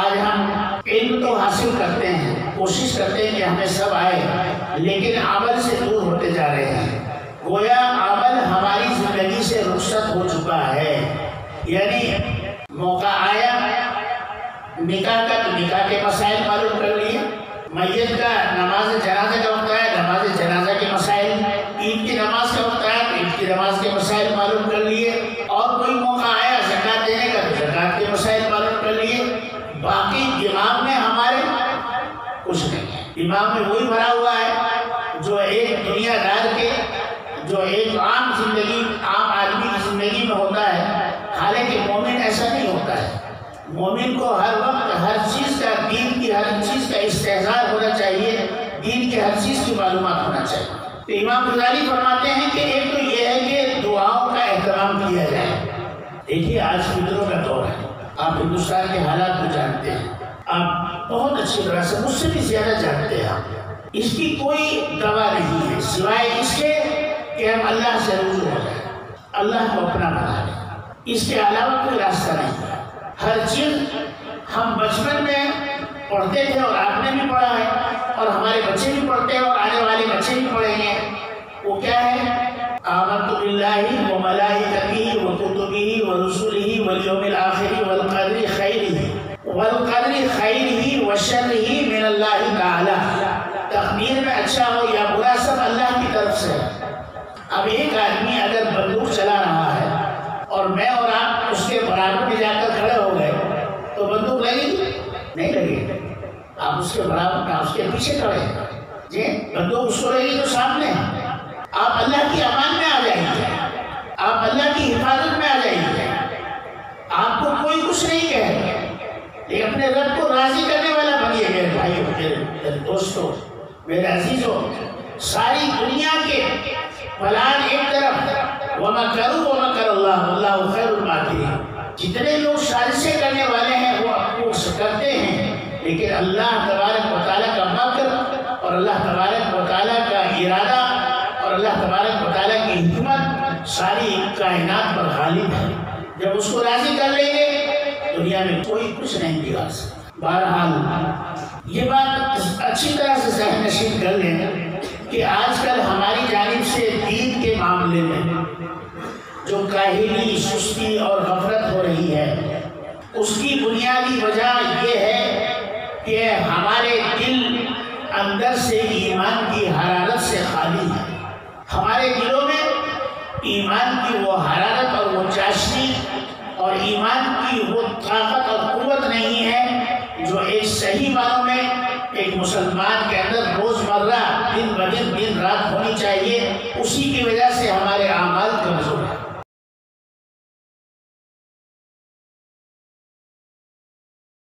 آج ہم علم تو حاصل کرتے ہیں، کوشش کرتے ہیں کہ ہمیں سب آئے، لیکن عمل سے دور ہوتے جا رہے ہیں۔ گویا عمل ہماری زندگی سے رخصت ہو چکا ہے، یعنی موقع آیا نکاح کا تو نکاح کے مسائل معلوم کر لیے، میت کا نماز جنازہ کا وقت آیا نماز جنازہ کے مسائل، عید کی نماز کا وقت آیا تو عید کی نماز کے مسائل معلوم کر لیے، اور کوئی موقع آیا زکوٰۃ دینے کا تو زکوٰۃ کے مسائل معلوم کر لیے۔ باقی دماغ میں ہمارے کچھ نہیں ہے، دماغ میں وہی بھرا ہوا ہے جو ایک دنیا دار کے، جو ایک عام زندگی، عام آدمی کی زندگی میں ہوتا ہے۔ حالانکہ مومن ایسا نہیں ہوتا ہے، مومن کو ہر وقت ہر چیز کا، دین کی ہر چیز کا استحضار ہونا چاہیے، دین کی ہر چیز کی معلومات ہونا چاہیے۔ تو امام غزالی فرماتے ہیں کہ ایک تو یہ ہے کہ دعاؤں کا اہتمام کیا جائے۔ دیکھیے آج فطروں کا دور ہے، آپ ہندوستان کے حالات کو جانتے ہیں، آپ بہت اچھی طرح سے، مجھ سے بھی زیادہ جانتے ہیں۔ اس کی کوئی دوا نہیں ہے سوائے اس کے کہ ہم اللہ سے رجوع ہو جائیں، اللہ کو اپنا بنا لیں، اس کے علاوہ کوئی راستہ نہیں ہے۔ ہر چیز ہم بچپن میں پڑھتے تھے اور آپ نے بھی پڑھا ہے، اور ہمارے بچے بھی پڑھتے ہیں اور آنے والے بچے بھی پڑھیں گے۔ وہ کیا ہے؟ آمنت باللہ وملائکتہ وکتبہ ورسلہ والیوم الآخر والقدر خیرہ وشرہ من اللہ تعالی۔ تقدیر میں اچھا ہو یا برا سب اللہ کی طرف سے۔ اب ایک آدمی اگر بندوق چلا رہا ہے اور میں اور آپ اس کے برابر میں جا کر کھڑے ہو گئے تو بندوق لگے گی؟ نہیں لگے گی۔ آپ اس کے برابر میں، اس کے پیچھے کھڑے ہیں جی، بندوق اس کو لگے گی تو سامنے ہے۔ آپ اللہ کی امان میں آ جائیں گے، آپ اللہ کی حفاظت میں آ جائیں گے، آپ کو کوئی کچھ نہیں کہے، لیکن اپنے رب کو راضی کرنے والا بنیے۔ میرے بھائیو، میرے دوستو، میرے عزیزو، ساری دنیا کے پلان ایک طرف، وَمَكَرُوا وَمَكَرَ اللَّهُ وَاللَّهُ خَيْرُ الْمَاكِرِينَ، جتنے لوگ سازشیں کرنے والے ہیں وہ کرتے ہیں، لیکن اللہ تبارک و تعالیٰ کا مکر اور اللہ تبارک و تعالیٰ کا ارادہ اور اللہ تبارک و تعالیٰ کی حکمت ساری کائنات پر غالب ہے۔ جب اس کو راضی کر لیں گے دنیا میں کوئی کچھ نہیں بگاڑ سکتا۔ بہرحال یہ بات اچھی طرح سے ذہن نشین کر لیں کہ آج کل ہماری جانب سے دین کے معاملے میں جو کاہلی، سستی اور غفلت ہو رہی ہے، اس کی بنیادی وجہ یہ ہے کہ ہمارے دل اندر سے ایمان کی حرارت سے خالی ہے۔ ہمارے دلوں میں ایمان کی وہ حرارت اور وہ چاشنی اور ایمان کی وہ طاقت اور قوت نہیں ہے جو ایک صحیح معنوں میں ایک مسلمان کے اندر روزمرہ دن بدن دن رات ہونی چاہیے۔ اسی کی وجہ سے ہمارے اعمال کمزور ہیں۔